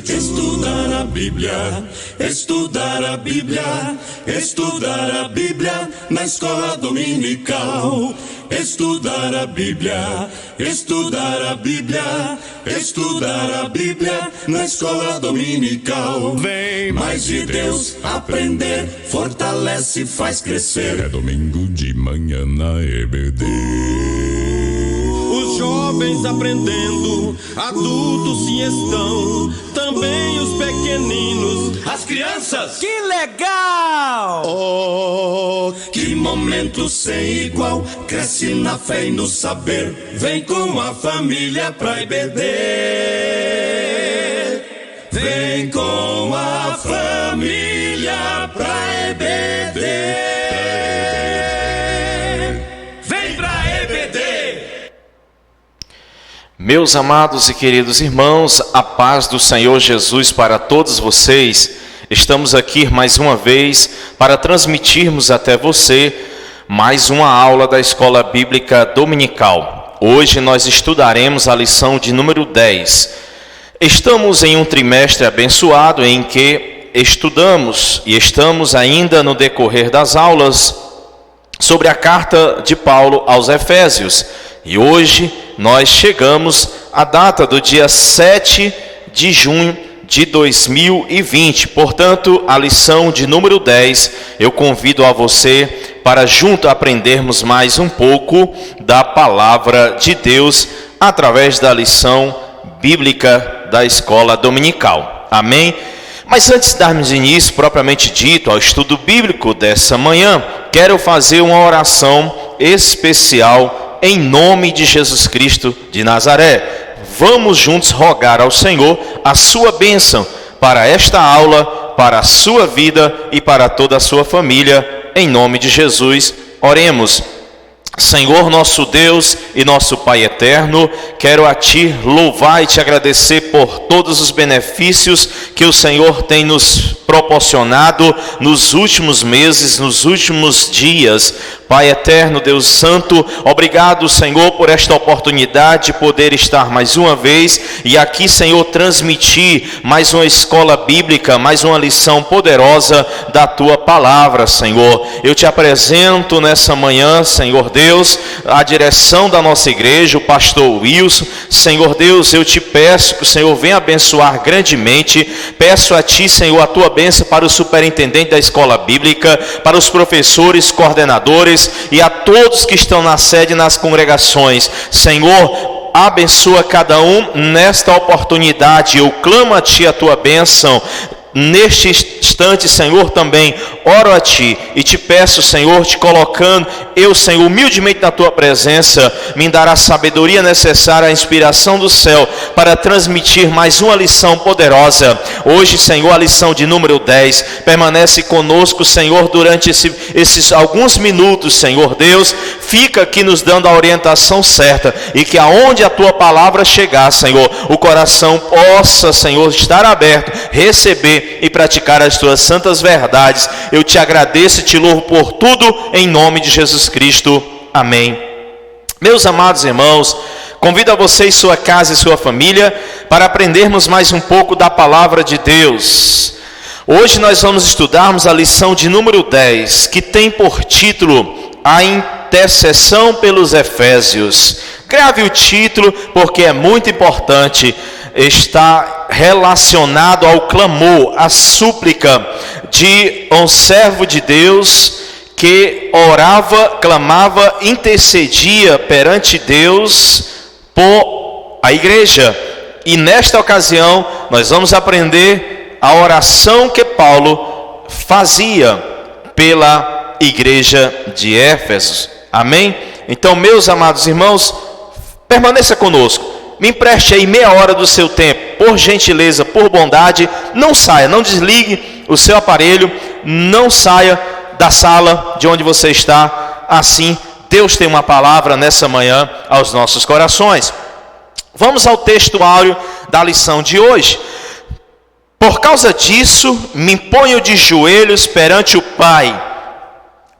Estudar a Bíblia, estudar a Bíblia, estudar a Bíblia na escola dominical. Estudar a Bíblia, estudar a Bíblia, estudar a Bíblia na escola dominical. Vem mais de Deus aprender, fortalece e faz crescer. É domingo de manhã na EBD. Os jovens aprendendo, adultos sim estão, também os pequeninos, as crianças. Que legal! Oh, que momento sem igual, cresce na fé e no saber, vem com a família pra EBD. Vem com a família pra EBD. Vem pra EBD. Meus amados e queridos irmãos, a paz do Senhor Jesus para todos vocês. Estamos aqui mais uma vez para transmitirmos até você mais uma aula da Escola Bíblica Dominical. Hoje nós estudaremos a lição de número 10. Estamos em um trimestre abençoado em que estudamos e estamos ainda no decorrer das aulas sobre a carta de Paulo aos Efésios. E hoje nós chegamos à data do dia 7 de junho de 2020. Portanto, a lição de número 10, eu convido a você para junto aprendermos mais um pouco da palavra de Deus através da lição bíblica da escola dominical. Amém? Mas antes de darmos início propriamente dito ao estudo bíblico dessa manhã, quero fazer uma oração especial em nome de Jesus Cristo de Nazaré. Vamos juntos rogar ao Senhor a sua bênção para esta aula, para a sua vida e para toda a sua família, em nome de Jesus. Oremos. Senhor nosso Deus e nosso Pai eterno, quero a Ti louvar e Te agradecer por todos os benefícios que o Senhor tem nos proporcionado nos últimos meses, nos últimos dias. Pai eterno, Deus santo, obrigado, Senhor, por esta oportunidade de poder estar mais uma vez e aqui, Senhor, transmitir mais uma escola bíblica, mais uma lição poderosa da Tua palavra, Senhor. Eu Te apresento nessa manhã, Senhor Deus, a direção da nossa igreja, o pastor Wilson. Senhor Deus, eu Te peço que o Senhor venha abençoar grandemente. Peço a Ti, Senhor, a Tua bênção para o superintendente da escola bíblica, para os professores, coordenadores e a todos que estão na sede e nas congregações. Senhor, abençoa cada um nesta oportunidade. Eu clamo a Ti a Tua bênção. Neste instante, Senhor, também oro a Ti e Te peço, Senhor, Te colocando, eu, Senhor, humildemente na Tua presença, me dará a sabedoria necessária, a inspiração do céu, para transmitir mais uma lição poderosa. Hoje, Senhor, a lição de número 10, permanece conosco, Senhor, durante esses alguns minutos, Senhor Deus, fica aqui nos dando a orientação certa, e que aonde a Tua palavra chegar, Senhor, o coração possa, Senhor, estar aberto, receber e praticar as Tuas santas verdades. Eu Te agradeço e Te louvo por tudo, em nome de Jesus Cristo. Amém. Meus amados irmãos, convido a vocês, sua casa e sua família, para aprendermos mais um pouco da palavra de Deus. Hoje nós vamos estudarmos a lição de número 10, que tem por título A Intercessão pelos Efésios. Grave o título porque é muito importante. Está relacionado ao clamor, à súplica de um servo de Deus que orava, clamava, intercedia perante Deus por a igreja. E nesta ocasião nós vamos aprender a oração que Paulo fazia pela igreja de Éfeso. Amém? Então, meus amados irmãos, permaneça conosco. Me empreste aí meia hora do seu tempo, por gentileza, por bondade. Não saia, não desligue o seu aparelho, não saia da sala de onde você está. Assim, Deus tem uma palavra nessa manhã aos nossos corações. Vamos ao texto áureo da lição de hoje. Por causa disso, me ponho de joelhos perante o Pai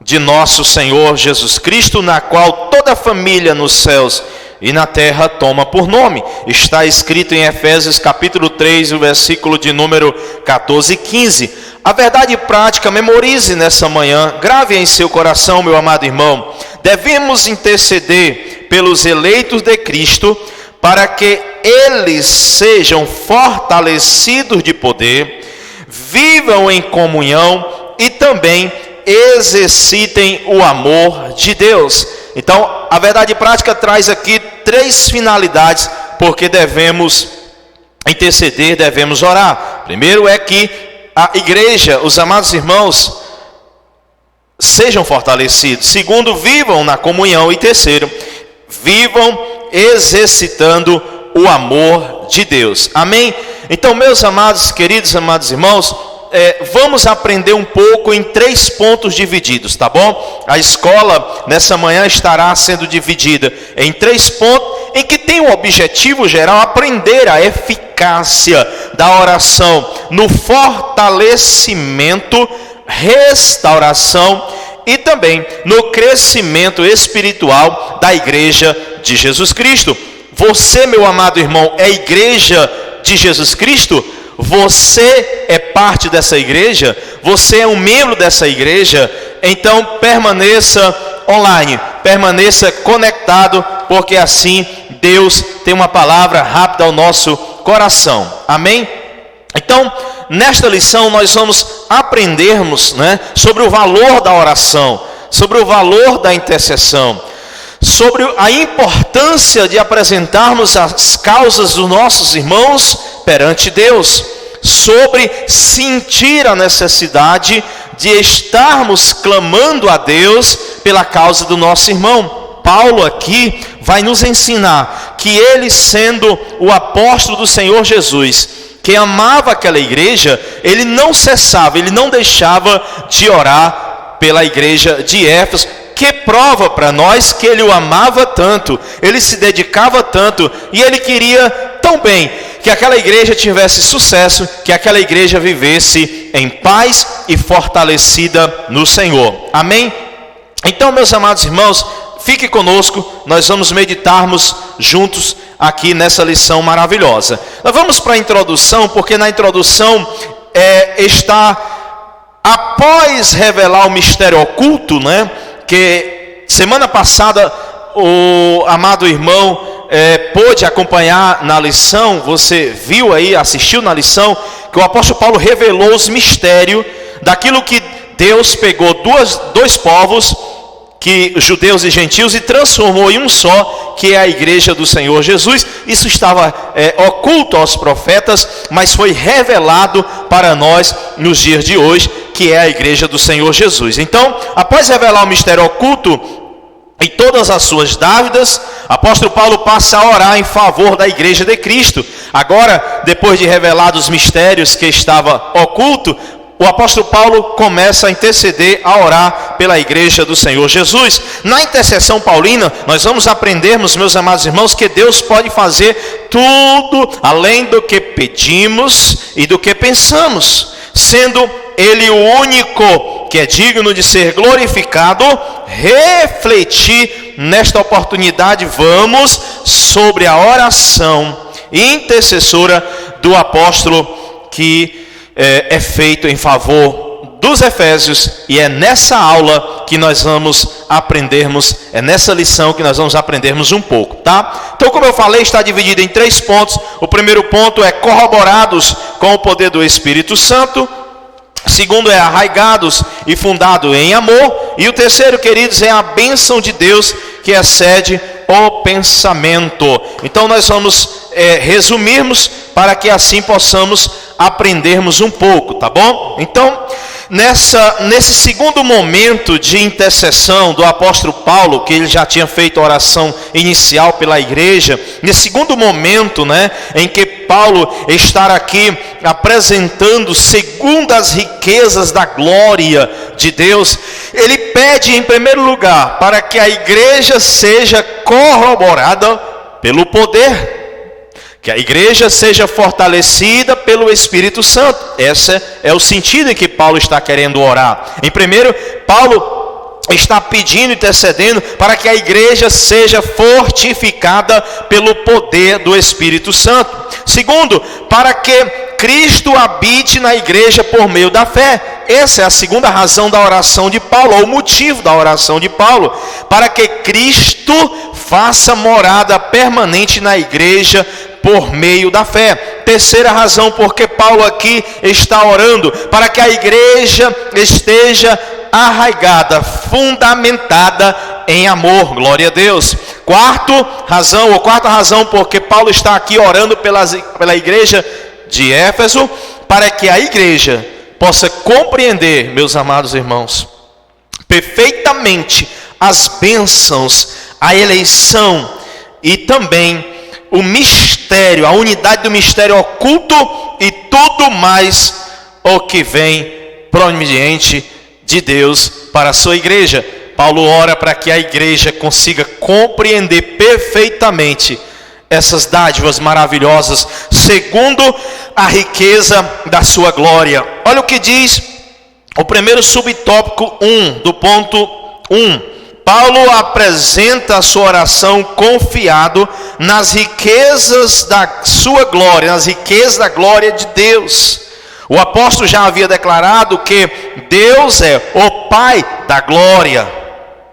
de nosso Senhor Jesus Cristo, na qual toda a família nos céus e na terra toma por nome. Está escrito em Efésios capítulo 3, o versículo de número 14 e 15. A verdade prática, memorize nessa manhã, grave em seu coração, meu amado irmão. Devemos interceder pelos eleitos de Cristo, para que eles sejam fortalecidos de poder, vivam em comunhão e também exercitem o amor de Deus. Então, a verdade prática traz aqui 3 finalidades, porque devemos interceder, devemos orar. Primeiro é que a igreja, os amados irmãos, sejam fortalecidos. Segundo, vivam na comunhão. E terceiro, vivam exercitando o amor de Deus. Amém? Então, meus amados, queridos, amados irmãos, vamos aprender um pouco em 3 pontos divididos, tá bom? A escola nessa manhã estará sendo dividida em 3 pontos, em que tem o objetivo geral aprender a eficácia da oração no fortalecimento, restauração e também no crescimento espiritual da igreja de Jesus Cristo. Você, meu amado irmão, é igreja de Jesus Cristo? Você é parte dessa igreja? Você é um membro dessa igreja? Então permaneça online, permaneça conectado, porque assim Deus tem uma palavra rápida ao nosso coração. Amém? Então, nesta lição nós vamos aprendermos, sobre o valor da oração, sobre o valor da intercessão, sobre a importância de apresentarmos as causas dos nossos irmãos perante Deus, sobre sentir a necessidade de estarmos clamando a Deus pela causa do nosso irmão. Paulo aqui vai nos ensinar que ele, sendo o apóstolo do Senhor Jesus, que amava aquela igreja, ele não cessava, ele não deixava de orar pela igreja de Éfeso, que prova para nós que ele o amava tanto, ele se dedicava tanto, e ele queria tão bem que aquela igreja tivesse sucesso, que aquela igreja vivesse em paz e fortalecida no Senhor. Amém? Então, meus amados irmãos, fique conosco, nós vamos meditarmos juntos aqui nessa lição maravilhosa. Nós vamos para a introdução, porque na introdução está, após revelar o mistério oculto, que semana passada o amado irmão pôde acompanhar na lição. Você viu aí, assistiu na lição, que o apóstolo Paulo revelou os mistérios daquilo que Deus pegou dois povos, que judeus e gentios, e transformou em um só, que é a igreja do Senhor Jesus. Isso estava oculto aos profetas, mas foi revelado para nós nos dias de hoje, que é a igreja do Senhor Jesus. Então, após revelar o mistério oculto e todas as suas dávidas, apóstolo Paulo passa a orar em favor da igreja de Cristo. Agora, depois de revelar os mistérios que estava oculto, o apóstolo Paulo começa a interceder, a orar pela igreja do Senhor Jesus. Na intercessão paulina, nós vamos aprendermos, meus amados irmãos, que Deus pode fazer tudo além do que pedimos e do que pensamos, sendo Ele o único que é digno de ser glorificado. Refletir nesta oportunidade, vamos sobre a oração intercessora do apóstolo que é feito em favor dos Efésios, e é nessa aula que nós vamos aprendermos, é nessa lição que nós vamos aprendermos um pouco, tá? Então, como eu falei, está dividido em 3 pontos. O primeiro ponto é corroborados com o poder do Espírito Santo. O segundo é arraigados e fundado em amor. E o terceiro, queridos, é a bênção de Deus que excede o pensamento. Então nós vamos resumirmos para que assim possamos aprendermos um pouco, tá bom? Então, nesse segundo momento de intercessão do apóstolo Paulo, que ele já tinha feito a oração inicial pela igreja, nesse segundo momento, em que Paulo está aqui apresentando segundo as riquezas da glória de Deus, ele pede em primeiro lugar para que a igreja seja corroborada pelo poder, que a igreja seja fortalecida pelo Espírito Santo. Esse é o sentido em que Paulo está querendo orar. Em primeiro, Paulo está pedindo, intercedendo para que a igreja seja fortificada pelo poder do Espírito Santo. Segundo, para que Cristo habite na igreja por meio da fé. Essa é a segunda razão da oração de Paulo, ou o motivo da oração de Paulo, para que Cristo faça morada permanente na igreja por meio da fé. Terceira razão porque Paulo aqui está orando, para que a igreja esteja arraigada, fundamentada em amor. Glória a Deus. Quarta razão porque Paulo está aqui orando pela igreja de Éfeso, para que a igreja possa compreender, meus amados irmãos, perfeitamente as bênçãos, a eleição e também o mistério, a unidade do mistério oculto e tudo mais o que vem proveniente de Deus para a sua igreja. Paulo ora para que a igreja consiga compreender perfeitamente essas dádivas maravilhosas, segundo a riqueza da sua glória. Olha o que diz o primeiro subtópico 1, do ponto 1. Paulo apresenta a sua oração confiado nas riquezas da sua glória, nas riquezas da glória de Deus. O apóstolo já havia declarado que Deus é o Pai da glória,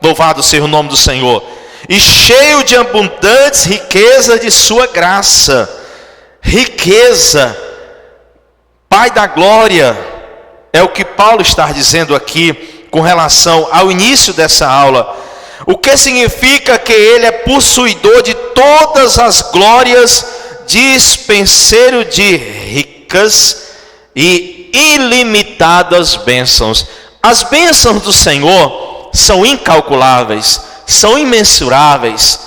louvado seja o nome do Senhor, e cheio de abundantes riquezas de sua graça. Riqueza, Pai da glória, é o que Paulo está dizendo aqui com relação ao início dessa aula. O que significa que ele é possuidor de todas as glórias, dispenseiro de ricas e ilimitadas bênçãos. As bênçãos do Senhor são incalculáveis, são imensuráveis.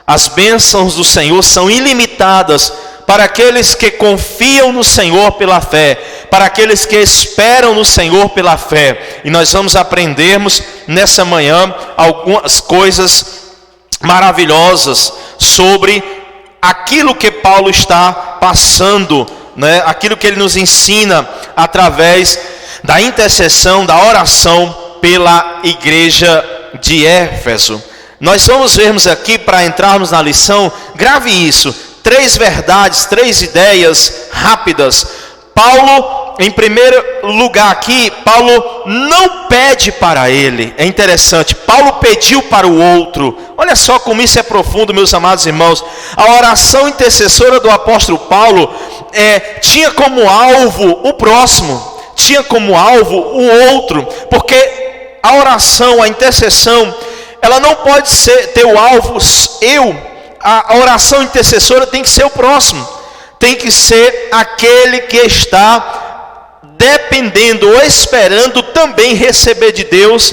As bênçãos do Senhor são ilimitadas para aqueles que confiam no Senhor pela fé, para aqueles que esperam no Senhor pela fé. E nós vamos aprendermos nessa manhã algumas coisas maravilhosas sobre aquilo que Paulo está passando, né? Aquilo que ele nos ensina através da intercessão, da oração pela igreja de Éfeso. Nós vamos vermos aqui, para entrarmos na lição, grave isso, 3 verdades, 3 ideias rápidas. Paulo, em primeiro lugar aqui, Paulo não pede para ele. É interessante, Paulo pediu para o outro. Olha só como isso é profundo, meus amados irmãos. A oração intercessora do apóstolo Paulo tinha como alvo o próximo, tinha como alvo o outro, porque a oração, a intercessão, ela não pode ter o alvo a oração intercessora tem que ser o próximo, tem que ser aquele que está dependendo ou esperando também receber de Deus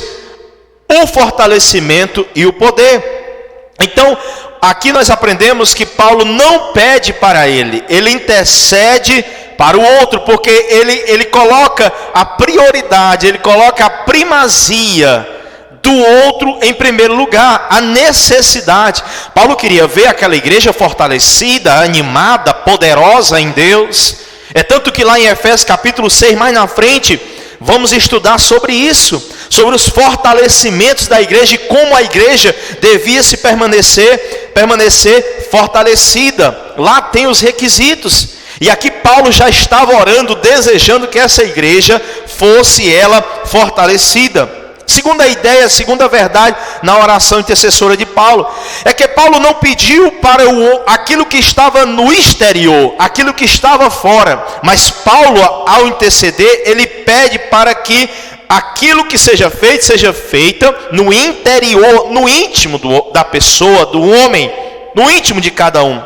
o fortalecimento e o poder. Então, aqui nós aprendemos que Paulo não pede para ele intercede para o outro, porque ele coloca a prioridade, ele coloca a primazia do outro em primeiro lugar, a necessidade. Paulo queria ver aquela igreja fortalecida, animada, poderosa em Deus. É tanto que lá em Efésios capítulo 6, mais na frente, vamos estudar sobre isso, sobre os fortalecimentos da igreja e como a igreja devia se permanecer fortalecida. Lá tem os requisitos. E aqui Paulo já estava orando, desejando que essa igreja fosse ela fortalecida. Segunda ideia, segunda verdade na oração intercessora de Paulo, é que Paulo não pediu para aquilo que estava no exterior, aquilo que estava fora, mas Paulo, ao interceder, ele pede para que aquilo que seja feita no interior, no íntimo da pessoa, do homem, no íntimo de cada um.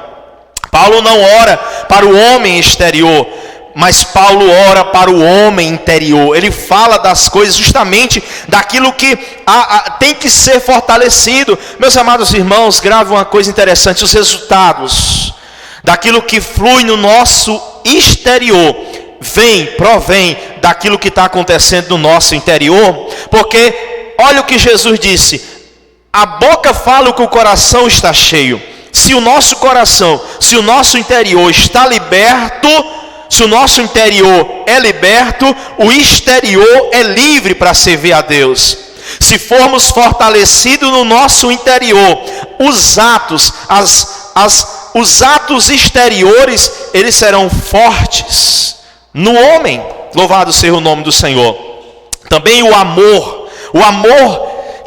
Paulo não ora para o homem exterior, mas Paulo ora para o homem interior. Ele fala das coisas justamente daquilo que tem que ser fortalecido. Meus amados irmãos, grave uma coisa interessante: os resultados daquilo que flui no nosso exterior provém daquilo que está acontecendo no nosso interior. Porque olha o que Jesus disse: a boca fala o que o coração está cheio. Se o nosso coração, se o nosso interior está liberto, se o nosso interior é liberto, o exterior é livre para servir a Deus. se formos fortalecidos no nosso interior, os atos, os atos exteriores, eles serão fortes no homem. Louvado seja o nome do Senhor. Também o amor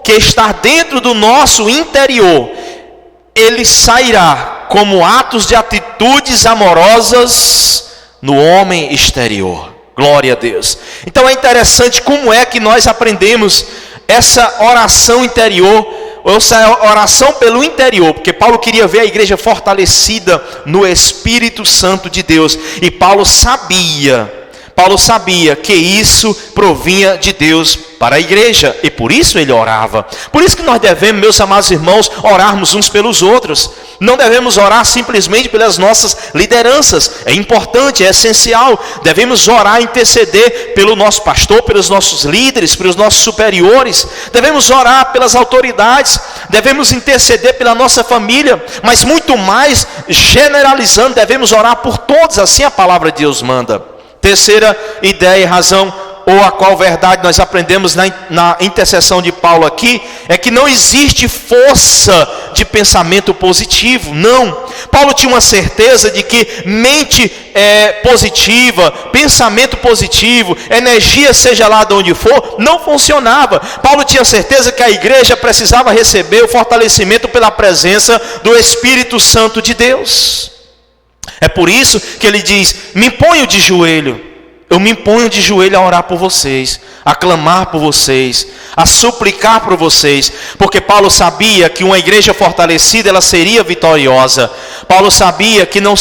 que está dentro do nosso interior, ele sairá como atos de atitudes amorosas no homem exterior. Glória a Deus. Então é interessante como é que nós aprendemos essa oração interior, ou essa oração pelo interior, porque Paulo queria ver a igreja fortalecida no Espírito Santo de Deus, e Paulo sabia que isso provinha de Deus para a igreja, e por isso ele orava. Por isso que nós devemos, meus amados irmãos, orarmos uns pelos outros. Não devemos orar simplesmente pelas nossas lideranças. É importante, é essencial. Devemos orar, interceder pelo nosso pastor, pelos nossos líderes, pelos nossos superiores. Devemos orar pelas autoridades. Devemos interceder pela nossa família. Mas muito mais, generalizando, devemos orar por todos. Assim a palavra de Deus manda. Terceira ideia e razão, ou a qual verdade nós aprendemos na intercessão de Paulo aqui, é que não existe força de pensamento positivo. Não. Paulo tinha uma certeza de que mente positiva, pensamento positivo, energia seja lá de onde for, não funcionava. Paulo tinha certeza que a igreja precisava receber o fortalecimento pela presença do Espírito Santo de Deus. É por isso que ele diz: me imponho de joelho, eu me imponho de joelho a orar por vocês, a clamar por vocês, a suplicar por vocês, porque Paulo sabia que uma igreja fortalecida, ela seria vitoriosa. Paulo sabia que não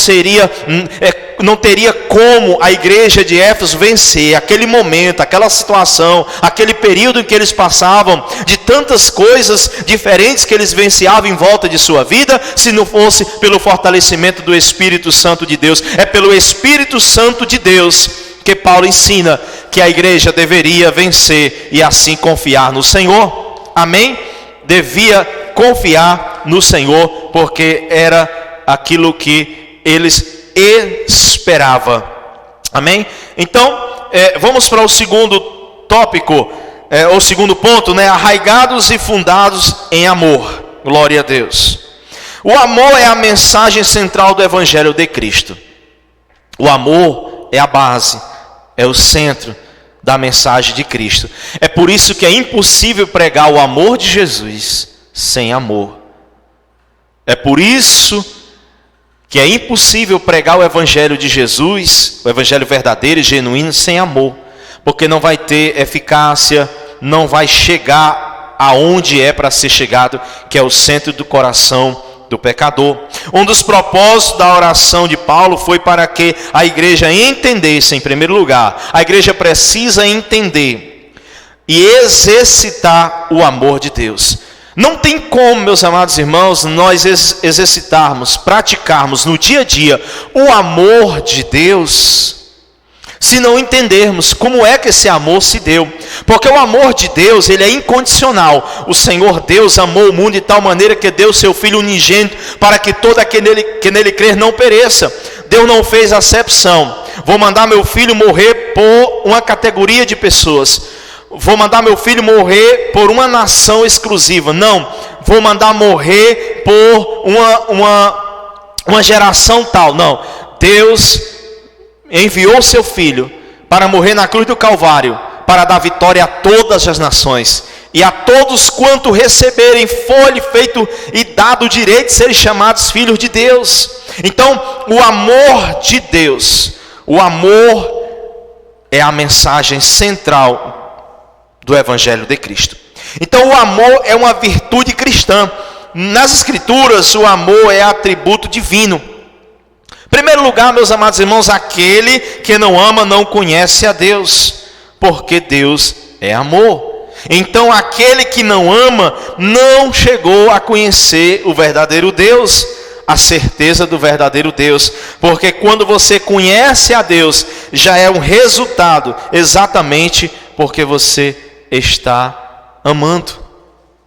teria como a igreja de Éfeso vencer aquele momento, aquela situação, aquele período em que eles passavam, de tantas coisas diferentes que eles venciavam em volta de sua vida, se não fosse pelo fortalecimento do Espírito Santo de Deus. É pelo Espírito Santo de Deus que Paulo ensina que a igreja deveria vencer e assim confiar no Senhor. Amém? Devia confiar no Senhor, porque era aquilo que eles esperavam. Amém? Então, vamos para o segundo tópico, o segundo ponto, arraigados e fundados em amor. Glória a Deus. O amor é a mensagem central do Evangelho de Cristo. O amor é a base, é o centro da mensagem de Cristo. É por isso que é impossível pregar o amor de Jesus sem amor. É por isso que é impossível pregar o Evangelho de Jesus, o Evangelho verdadeiro e genuíno, sem amor. Porque não vai ter eficácia, não vai chegar aonde é para ser chegado, que é o centro do coração do pecador. Um dos propósitos da oração de Paulo foi para que a igreja entendesse, em primeiro lugar, a igreja precisa entender e exercitar o amor de Deus. Não tem como, meus amados irmãos, nós exercitarmos, praticarmos no dia a dia o amor de Deus, se não entendermos como é que esse amor se deu. Porque o amor de Deus, ele é incondicional. O Senhor Deus amou o mundo de tal maneira que deu seu Filho unigênito, para que todo aquele que nele crer não pereça. Deus não fez acepção. Vou mandar meu filho morrer por uma categoria de pessoas. Vou mandar meu filho morrer por uma nação exclusiva. Não, vou mandar morrer por uma geração tal. Não, Deus enviou seu filho para morrer na cruz do Calvário, para dar vitória a todas as nações. E a todos quanto receberem, foi-lhe feito e dado o direito de serem chamados filhos de Deus. Então, o amor de Deus, o amor é a mensagem central do Evangelho de Cristo. Então, o amor é uma virtude cristã. Nas Escrituras, o amor é atributo divino. Em primeiro lugar, meus amados irmãos, aquele que não ama não conhece a Deus, porque Deus é amor. Então, aquele que não ama não chegou a conhecer o verdadeiro Deus, a certeza do verdadeiro Deus, porque quando você conhece a Deus, já é um resultado, exatamente porque você está amando.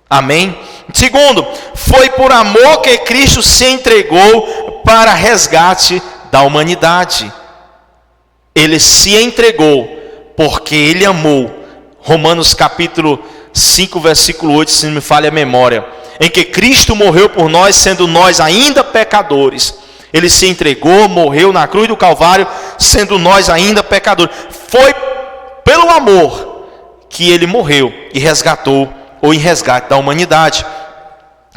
Amém? Segundo, foi por amor que Cristo se entregou para resgate da humanidade. Ele se entregou porque Ele amou. Romanos capítulo 5, versículo 8, se não me falha a memória, em que Cristo morreu por nós, sendo nós ainda pecadores. Ele se entregou, morreu na cruz do Calvário, sendo nós ainda pecadores. Foi pelo amor que ele morreu e resgatou, ou em resgate da humanidade.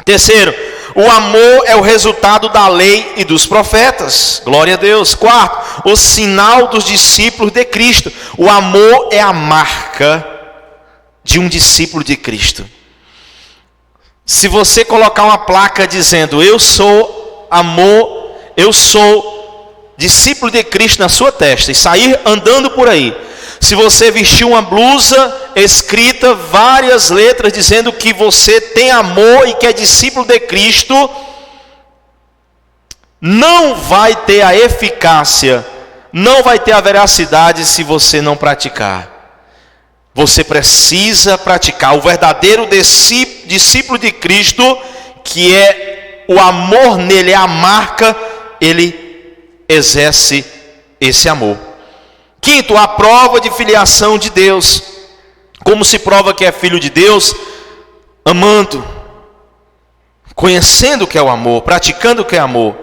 Terceiro, o amor é o resultado da lei e dos profetas. Glória a Deus. Quarto, o sinal dos discípulos de Cristo. O amor é a marca de um discípulo de Cristo. Se você colocar uma placa dizendo: eu sou amor, eu sou discípulo de Cristo na sua testa, e sair andando por aí, se você vestir uma blusa escrita várias letras dizendo que você tem amor e que é discípulo de Cristo, não vai ter a eficácia, não vai ter a veracidade se você não praticar. Você precisa praticar. O verdadeiro discípulo de Cristo, que é o amor nele, é a marca, ele exerce esse amor. Quinto, a prova de filiação de Deus. Como se prova que é filho de Deus? Amando, conhecendo o que é o amor, praticando o que é amor.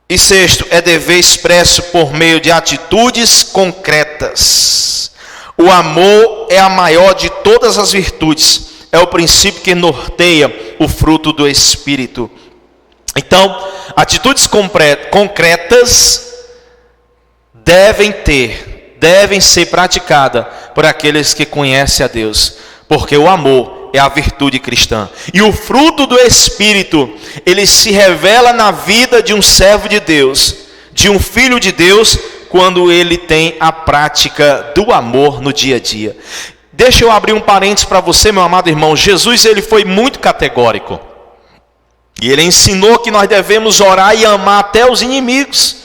E sexto, é dever expresso por meio de atitudes concretas. O amor é a maior de todas as virtudes. É o princípio que norteia o fruto do Espírito. Então, atitudes concretas devem ser praticadas por aqueles que conhecem a Deus, porque o amor é a virtude cristã. E o fruto do Espírito, ele se revela na vida de um servo de Deus, de um filho de Deus, quando ele tem a prática do amor no dia a dia. Deixa eu abrir um parênteses para você, meu amado irmão. Jesus, ele foi muito categórico, e ele ensinou que nós devemos orar e amar até os inimigos.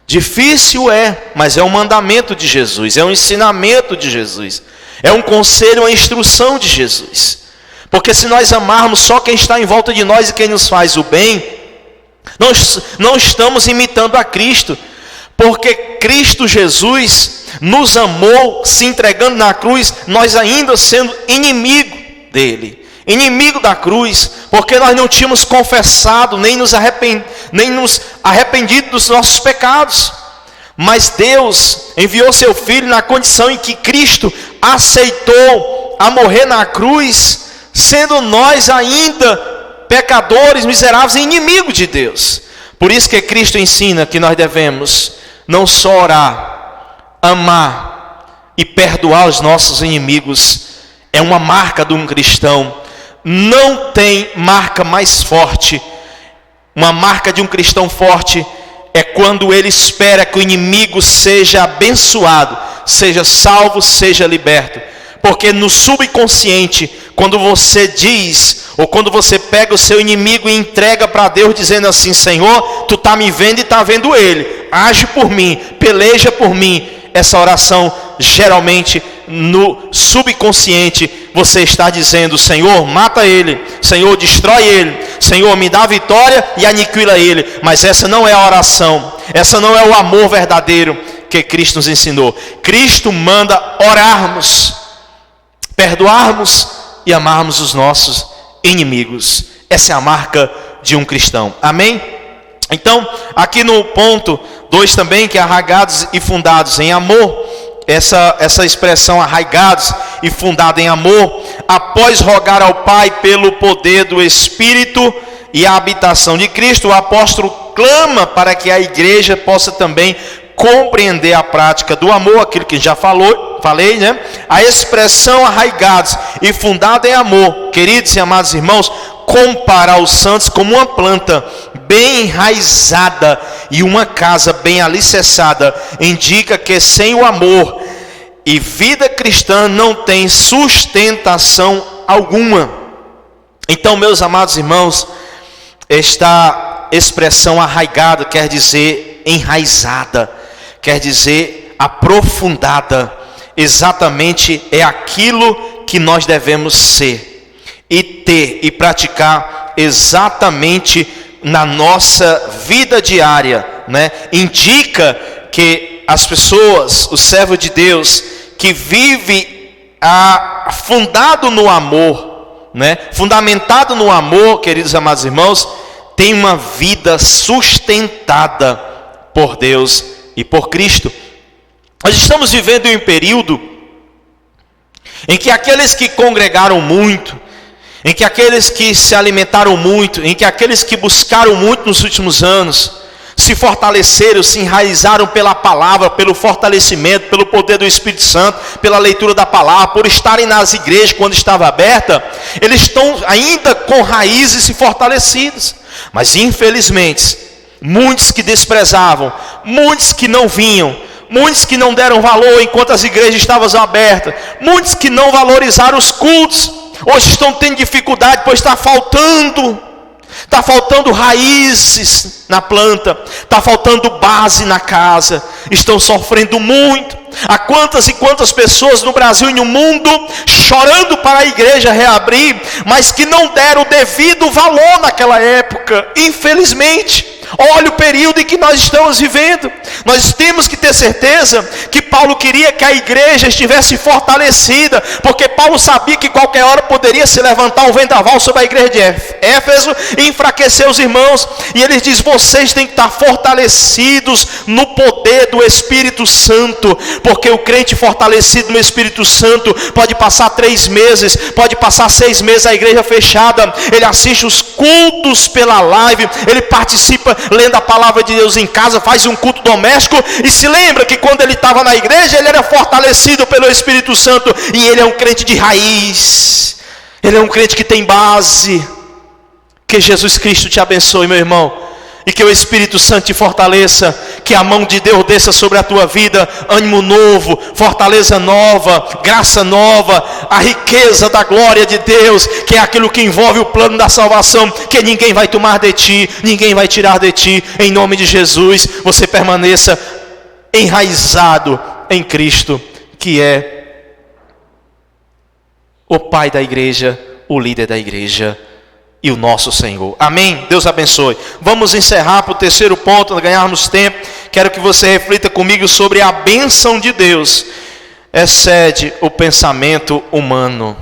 Difícil é, mas é um mandamento de Jesus, é um ensinamento de Jesus, é um conselho, uma instrução de Jesus. Porque se nós amarmos só quem está em volta de nós e quem nos faz o bem, nós não estamos imitando a Cristo. Porque Cristo Jesus nos amou, se entregando na cruz, nós ainda sendo inimigo dele, inimigo da cruz, porque nós não tínhamos confessado, nem nos arrependido dos nossos pecados. Mas Deus enviou seu Filho na condição em que Cristo aceitou a morrer na cruz, sendo nós ainda pecadores, miseráveis e inimigos de Deus. Por isso que Cristo ensina que nós devemos não só orar, amar e perdoar os nossos inimigos. É uma marca de um cristão. Não tem marca mais forte. Uma marca de um cristão forte é quando ele espera que o inimigo seja abençoado, seja salvo, seja liberto. Porque no subconsciente, quando você diz, ou quando você pega o seu inimigo e entrega para Deus, dizendo assim: Senhor, tu está me vendo e está vendo ele, age por mim, peleja por mim. Essa oração, geralmente, no subconsciente, você está dizendo: Senhor, mata ele, Senhor, destrói ele, Senhor, me dá a vitória e aniquila ele. Mas essa não é a oração, essa não é o amor verdadeiro que Cristo nos ensinou. Cristo manda orarmos, perdoarmos e amarmos os nossos inimigos. Essa é a marca de um cristão. Amém? Então, aqui no ponto 2 também, que é arraigados e fundados em amor. Essa expressão, arraigados e fundados em amor, após rogar ao Pai pelo poder do Espírito e a habitação de Cristo, o apóstolo clama para que a igreja possa também compreender a prática do amor, aquilo que já falei, né? A expressão arraigados e fundado em amor, queridos e amados irmãos, comparar os santos como uma planta bem enraizada e uma casa bem alicerçada, indica que sem o amor e vida cristã não tem sustentação alguma. Então, meus amados irmãos, esta expressão arraigada quer dizer enraizada, quer dizer aprofundada. Exatamente é aquilo que nós devemos ser e ter e praticar exatamente na nossa vida diária, né? Indica que as pessoas, o servo de Deus, que vive fundado no amor, né? Fundamentado no amor, queridos amados irmãos, tem uma vida sustentada por Deus e por Cristo. Nós estamos vivendo em um período em que aqueles que congregaram muito, em que aqueles que se alimentaram muito, em que aqueles que buscaram muito nos últimos anos, se fortaleceram, se enraizaram pela palavra, pelo fortalecimento, pelo poder do Espírito Santo, pela leitura da palavra, por estarem nas igrejas quando estava aberta, eles estão ainda com raízes e fortalecidos. Mas infelizmente, muitos que desprezavam, muitos que não vinham, muitos que não deram valor enquanto as igrejas estavam abertas, muitos que não valorizaram os cultos, hoje estão tendo dificuldade, pois está faltando raízes na planta, está faltando base na casa, estão sofrendo muito. Há quantas e quantas pessoas no Brasil e no mundo chorando para a igreja reabrir, mas que não deram o devido valor naquela época, infelizmente. Olha o período em que nós estamos vivendo. Nós temos que ter certeza que Paulo queria que a igreja estivesse fortalecida, porque Paulo sabia que qualquer hora poderia se levantar um vendaval sobre a igreja de Éfeso e enfraquecer os irmãos. E ele diz: vocês têm que estar fortalecidos no poder do Espírito Santo, porque o crente fortalecido no Espírito Santo pode passar 3 meses, pode passar 6 meses a igreja fechada, ele assiste os cultos pela live, ele participa lendo a palavra de Deus em casa, faz um culto doméstico e se lembra que quando ele estava na igreja ele era fortalecido pelo Espírito Santo, e ele é um crente de raiz, ele é um crente que tem base. Que Jesus Cristo te abençoe, meu irmão, e que o Espírito Santo te fortaleça, que a mão de Deus desça sobre a tua vida, ânimo novo, fortaleza nova, graça nova, a riqueza da glória de Deus, que é aquilo que envolve o plano da salvação, que ninguém vai tomar de ti, ninguém vai tirar de ti. Em nome de Jesus, você permaneça enraizado em Cristo, que é o Pai da igreja, o líder da igreja e o nosso Senhor. Amém? Deus abençoe. Vamos encerrar para o terceiro ponto, ganharmos tempo. Quero que você reflita comigo sobre a bênção de Deus excede o pensamento humano.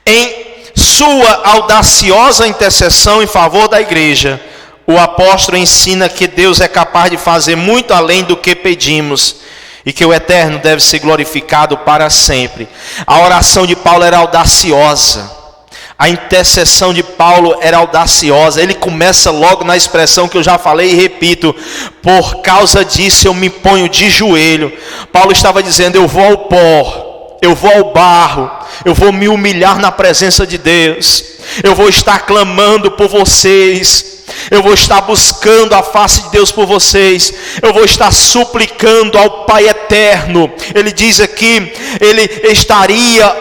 Em sua audaciosa intercessão em favor da igreja, o apóstolo ensina que Deus é capaz de fazer muito além do que pedimos, e que o Eterno deve ser glorificado para sempre. A oração de Paulo era audaciosa. A intercessão de Paulo era audaciosa. Ele começa logo na expressão que eu já falei e repito: por causa disso eu me ponho de joelho. Paulo estava dizendo: eu vou ao pó, eu vou ao barro, eu vou me humilhar na presença de Deus, eu vou estar clamando por vocês, eu vou estar buscando a face de Deus por vocês, eu vou estar suplicando ao Pai eterno. Ele diz aqui, ele estaria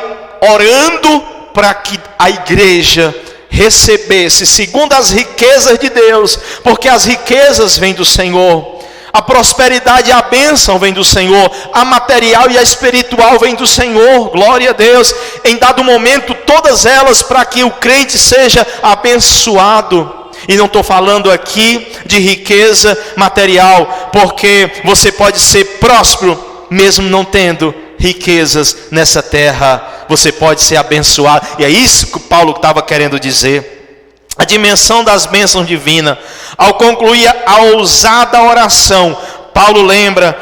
orando para que a igreja recebesse segundo as riquezas de Deus, porque as riquezas vêm do Senhor, a prosperidade e a bênção vem do Senhor, a material e a espiritual vem do Senhor, glória a Deus. Em dado momento, todas elas para que o crente seja abençoado. E não estou falando aqui de riqueza material, porque você pode ser próspero mesmo não tendo riquezas nessa terra. Você pode ser abençoado, e é isso que Paulo estava querendo dizer. A dimensão das bênçãos divinas. Ao concluir a ousada oração, Paulo lembra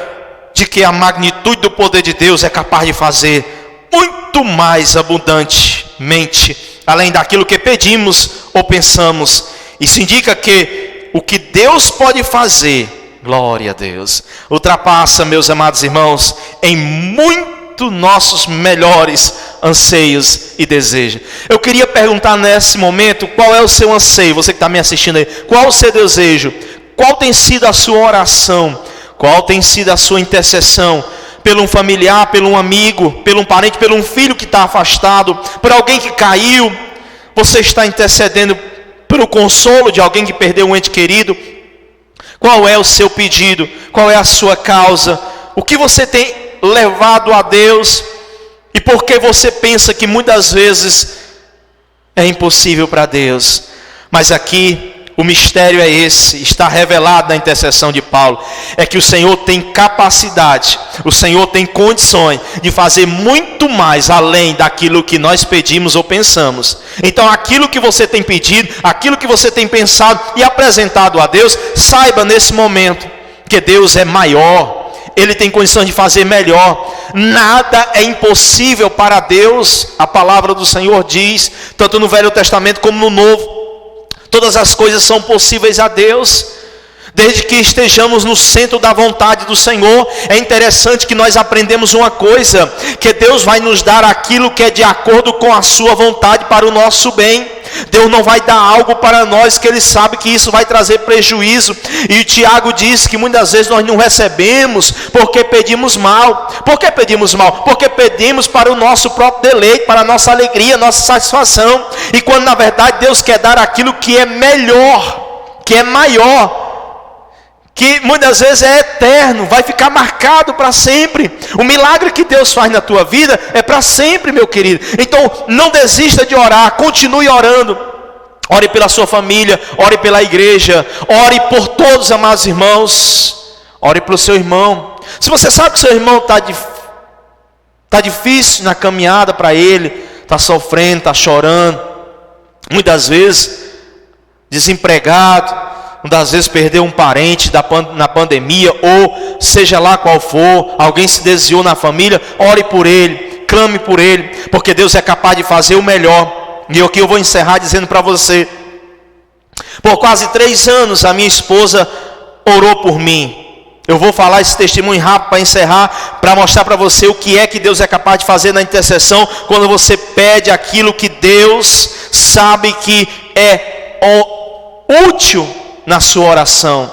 de que a magnitude do poder de Deus é capaz de fazer muito mais abundantemente, além daquilo que pedimos ou pensamos. Isso indica que o que Deus pode fazer, glória a Deus, ultrapassa, meus amados irmãos, em muito nossos melhores anseios e desejos. Eu queria perguntar nesse momento: qual é o seu anseio? Você que está me assistindo aí, qual o seu desejo? Qual tem sido a sua oração? Qual tem sido a sua intercessão? Pelo um familiar, pelo um amigo, pelo um parente, pelo um filho que está afastado, por alguém que caiu? Você está intercedendo pelo consolo de alguém que perdeu um ente querido? Qual é o seu pedido? Qual é a sua causa? O que você tem levado a Deus? E por que você pensa que muitas vezes é impossível para Deus? Mas aqui o mistério é esse, está revelado na intercessão de Paulo, é que o Senhor tem capacidade, o Senhor tem condições de fazer muito mais além daquilo que nós pedimos ou pensamos. Então aquilo que você tem pedido, aquilo que você tem pensado e apresentado a Deus, saiba nesse momento que Deus é maior, Ele tem condições de fazer melhor. Nada é impossível para Deus. A palavra do Senhor diz, tanto no Velho Testamento como no Novo, todas as coisas são possíveis a Deus, desde que estejamos no centro da vontade do Senhor. É interessante que nós aprendemos uma coisa, que Deus vai nos dar aquilo que é de acordo com a sua vontade para o nosso bem. Deus não vai dar algo para nós que Ele sabe que isso vai trazer prejuízo. E o Tiago diz que muitas vezes nós não recebemos porque pedimos mal. Por que pedimos mal? Porque pedimos para o nosso próprio deleite, para a nossa alegria, nossa satisfação. E quando na verdade Deus quer dar aquilo que é melhor, que é maior, que muitas vezes é eterno, vai ficar marcado para sempre. O milagre que Deus faz na tua vida é para sempre, meu querido. Então não desista de orar, continue orando. Ore pela sua família, ore pela igreja, ore por todos, amados irmãos. Ore pelo seu irmão. Se você sabe que seu irmão está difícil na caminhada para ele, está sofrendo, está chorando, muitas vezes desempregado, muitas vezes perdeu um parente na pandemia, ou seja lá qual for, alguém se desviou na família, ore por ele, clame por ele, porque Deus é capaz de fazer o melhor. E aqui eu vou encerrar dizendo para você, por quase 3 anos a minha esposa orou por mim. Eu vou falar esse testemunho rápido para encerrar, para mostrar para você o que é que Deus é capaz de fazer na intercessão, quando você pede aquilo que Deus sabe que é útil na sua oração,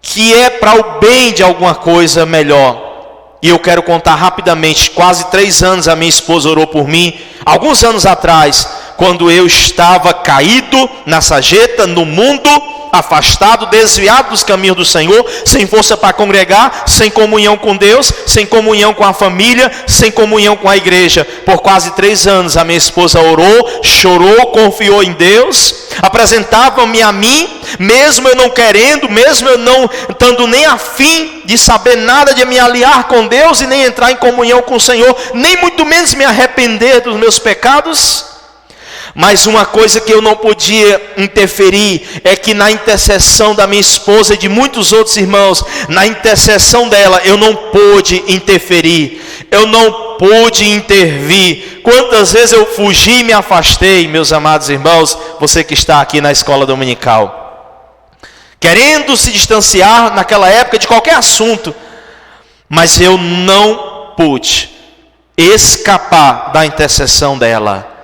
que é para o bem de alguma coisa melhor. E eu quero contar rapidamente, quase 3 anos a minha esposa orou por mim. Alguns anos atrás, quando eu estava caído na sarjeta, no mundo, afastado, desviado dos caminhos do Senhor, sem força para congregar, sem comunhão com Deus, sem comunhão com a família, sem comunhão com a igreja. Por quase 3 anos a minha esposa orou, chorou, confiou em Deus, apresentava-me a mim, mesmo eu não querendo, mesmo eu não estando nem afim de saber nada de me aliar com Deus e nem entrar em comunhão com o Senhor, nem muito menos me arrepender dos meus pecados. Mas uma coisa que eu não podia interferir é que na intercessão da minha esposa e de muitos outros irmãos, na intercessão dela eu não pude interferir, eu não pude intervir. Quantas vezes eu fugi e me afastei, meus amados irmãos, você que está aqui na escola dominical, querendo se distanciar naquela época de qualquer assunto, mas eu não pude escapar da intercessão dela.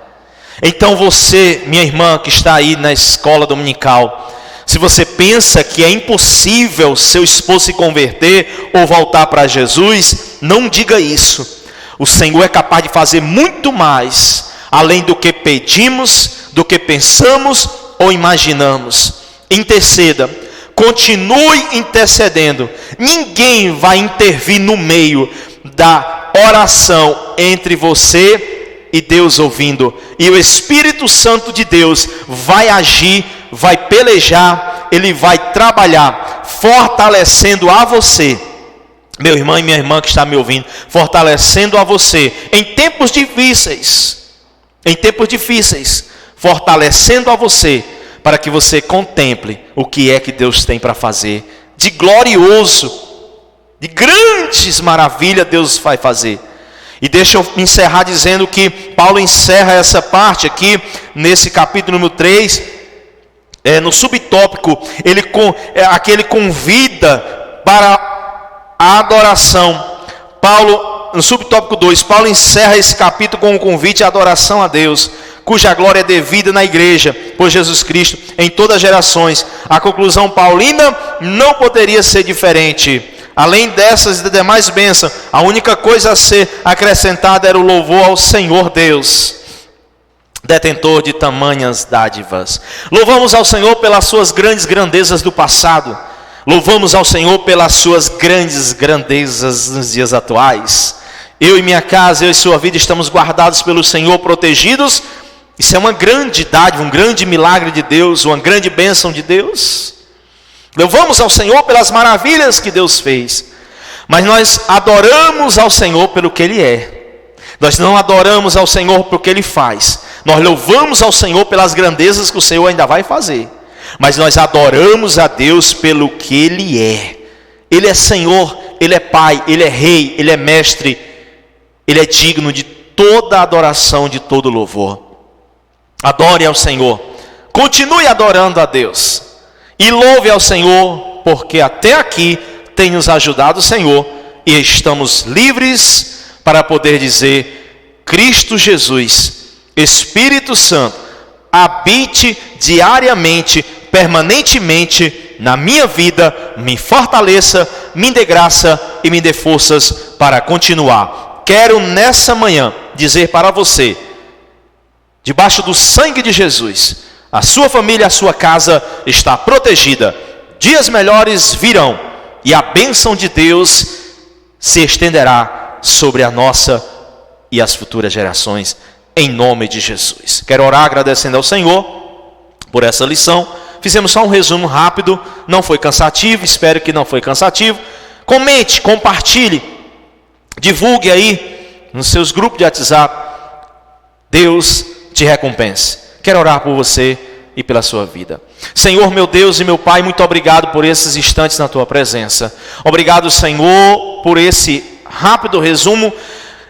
Então você, minha irmã que está aí na escola dominical, se você pensa que é impossível seu esposo se converter ou voltar para Jesus, não diga isso. O Senhor é capaz de fazer muito mais, além do que pedimos, do que pensamos ou imaginamos. Interceda, continue intercedendo. Ninguém vai intervir no meio da oração entre você e Deus ouvindo, e o Espírito Santo de Deus vai agir, vai pelejar, Ele vai trabalhar, fortalecendo a você, meu irmão e minha irmã que está me ouvindo, fortalecendo a você, em tempos difíceis, fortalecendo a você, para que você contemple o que é que Deus tem para fazer, de glorioso, de grandes maravilhas Deus vai fazer. E deixa eu encerrar dizendo que Paulo encerra essa parte aqui, nesse capítulo número 3, no subtópico, ele convida para a adoração. Paulo, no subtópico 2, Paulo encerra esse capítulo com um convite à adoração a Deus, cuja glória é devida na igreja, por Jesus Cristo, em todas as gerações. A conclusão paulina não poderia ser diferente. Além dessas e demais bênçãos, a única coisa a ser acrescentada era o louvor ao Senhor Deus, detentor de tamanhas dádivas. Louvamos ao Senhor pelas suas grandes grandezas do passado. Louvamos ao Senhor pelas suas grandes grandezas nos dias atuais. Eu e minha casa, eu e sua vida estamos guardados pelo Senhor, protegidos Isso é uma grande dádiva, um grande milagre de Deus, uma grande bênção de Deus. Louvamos ao Senhor pelas maravilhas que Deus fez, mas nós adoramos ao Senhor pelo que Ele é. Nós não adoramos ao Senhor pelo que Ele faz. Nós louvamos ao Senhor pelas grandezas que o Senhor ainda vai fazer, mas nós adoramos a Deus pelo que Ele é. Ele é Senhor, Ele é Pai, Ele é Rei, Ele é Mestre. Ele é digno de toda adoração, de todo louvor. Adore ao Senhor, continue adorando a Deus e louve ao Senhor, porque até aqui tem nos ajudado o Senhor e estamos livres para poder dizer: Cristo Jesus, Espírito Santo, habite diariamente, permanentemente na minha vida, me fortaleça, me dê graça e me dê forças para continuar. Quero nessa manhã dizer para você: debaixo do sangue de Jesus, a sua família, a sua casa está protegida. Dias melhores virão e a bênção de Deus se estenderá sobre a nossa e as futuras gerações, em nome de Jesus. Quero orar agradecendo ao Senhor por essa lição. Fizemos só um resumo rápido, não foi cansativo, espero que não foi cansativo. Comente, compartilhe, divulgue aí nos seus grupos de WhatsApp. Deus te recompense. Quero orar por você e pela sua vida. Senhor, meu Deus e meu Pai, muito obrigado por esses instantes na tua presença. Obrigado, Senhor, por esse rápido resumo,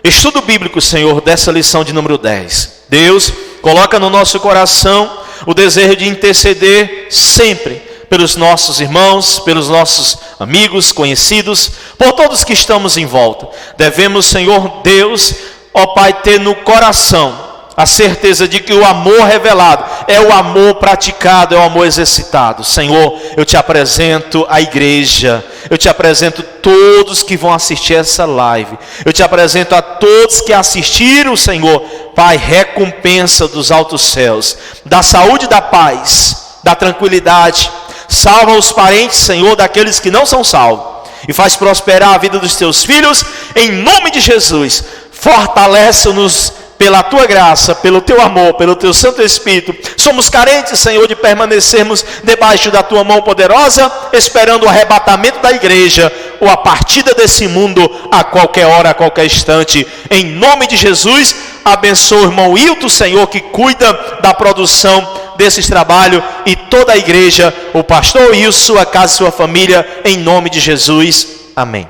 estudo bíblico, Senhor, dessa lição de número 10. Deus, coloca no nosso coração o desejo de interceder sempre pelos nossos irmãos, pelos nossos amigos, conhecidos, por todos que estamos em volta. Devemos, Senhor Deus, ó Pai, ter no coração a certeza de que o amor revelado é o amor praticado, é o amor exercitado. Senhor, eu te apresento a igreja, eu te apresento todos que vão assistir essa live, eu te apresento a todos que assistiram, Senhor. Pai, recompensa dos altos céus, da saúde e da paz, da tranquilidade. Salva os parentes, Senhor, daqueles que não são salvos, e faz prosperar a vida dos teus filhos, em nome de Jesus. Fortalece-nos pela tua graça, pelo teu amor, pelo teu Santo Espírito. Somos carentes, Senhor, de permanecermos debaixo da tua mão poderosa, esperando o arrebatamento da igreja, ou a partida desse mundo, a qualquer hora, a qualquer instante. Em nome de Jesus, abençoa o irmão Hilton, Senhor, que cuida da produção desses trabalhos, e toda a igreja, o pastor Wilson, sua casa e sua família, em nome de Jesus. Amém.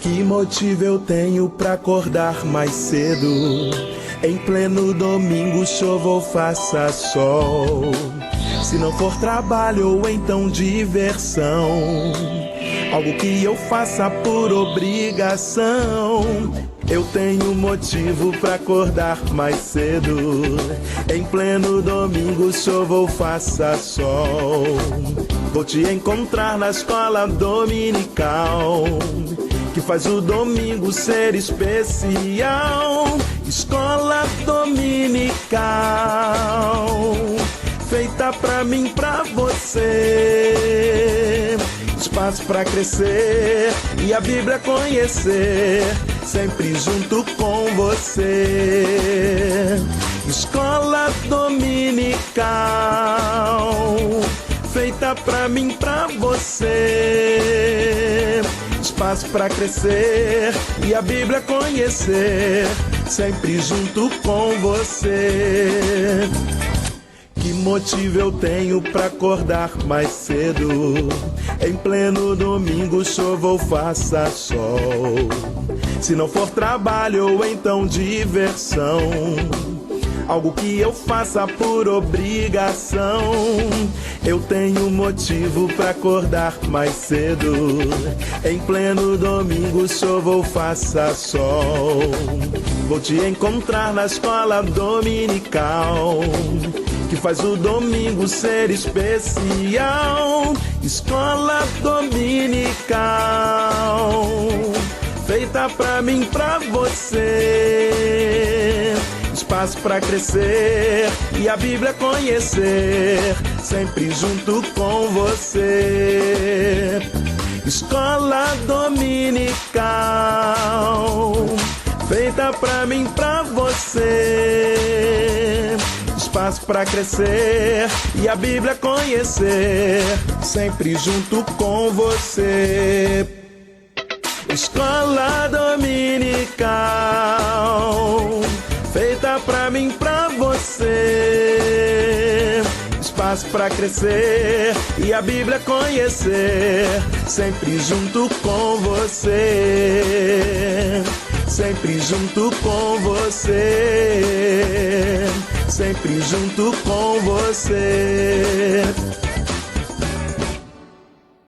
Que motivo eu tenho pra acordar mais cedo? Em pleno domingo, chova ou faça sol. Se não for trabalho ou então diversão, algo que eu faça por obrigação. Eu tenho motivo pra acordar mais cedo. Em pleno domingo, chova ou faça sol. Vou te encontrar na escola dominical, que faz o domingo ser especial. Escola dominical, feita pra mim, pra você. Espaço pra crescer e a Bíblia conhecer, sempre junto com você. Escola dominical, feita pra mim, pra você. Espaço pra crescer e a Bíblia conhecer, sempre junto com você. Que motivo eu tenho pra acordar mais cedo? Em pleno domingo, chova ou faça sol. Se não for trabalho ou então diversão, algo que eu faça por obrigação. Eu tenho motivo pra acordar mais cedo. Em pleno domingo, chova ou faça sol. Vou te encontrar na escola dominical, que faz o domingo ser especial. Escola dominical, feita pra mim, pra você. Espaço pra crescer e a Bíblia conhecer, sempre junto com você. Escola dominical, feita pra mim, pra você. Espaço pra crescer e a Bíblia conhecer, sempre junto com você. Escola dominical, feita pra mim, pra você. Espaço pra crescer e a Bíblia conhecer, sempre junto com você. Sempre junto com você. Sempre junto com você.